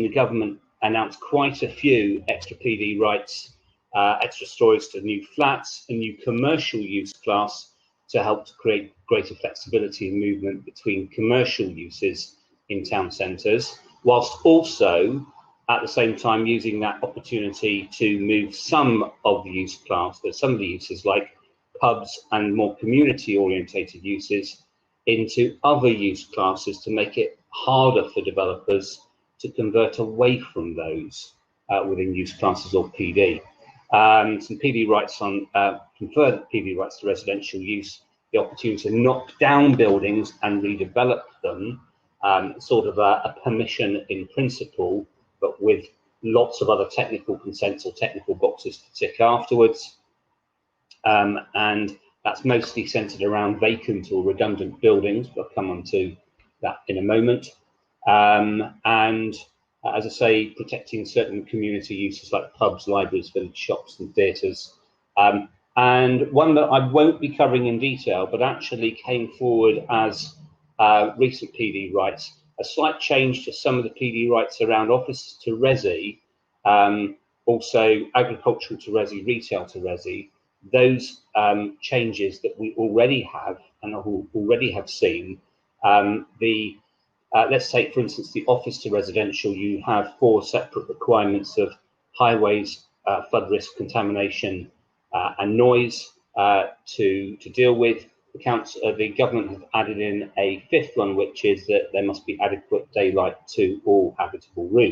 the government announced quite a few extra PD rights, extra storage to new flats, a new commercial use class to help to create greater flexibility and movement between commercial uses in town centres, whilst also at the same time using that opportunity to move some of the use class, some of the uses like pubs and more community orientated uses into other use classes to make it harder for developers to convert away from those within use classes or PD. Some PD rights on conferred PD rights to residential use, the opportunity to knock down buildings and redevelop them, sort of a permission in principle, but with lots of other technical consents or technical boxes to tick afterwards. And that's mostly centered around vacant or redundant buildings, but I'll come on to that in a moment. And as I say, protecting certain community uses like pubs, libraries, village shops and theatres. And one that I won't be covering in detail, but actually came forward as recent PD rights, a slight change to some of the PD rights around office to resi, also agricultural to resi, retail to resi. Those changes that we already have and already have seen, let's take, for instance, the office to residential. You have 4 separate requirements of highways, flood risk, contamination, and noise to deal with. The government have added in a 5th one, which is that there must be adequate daylight to all habitable rooms.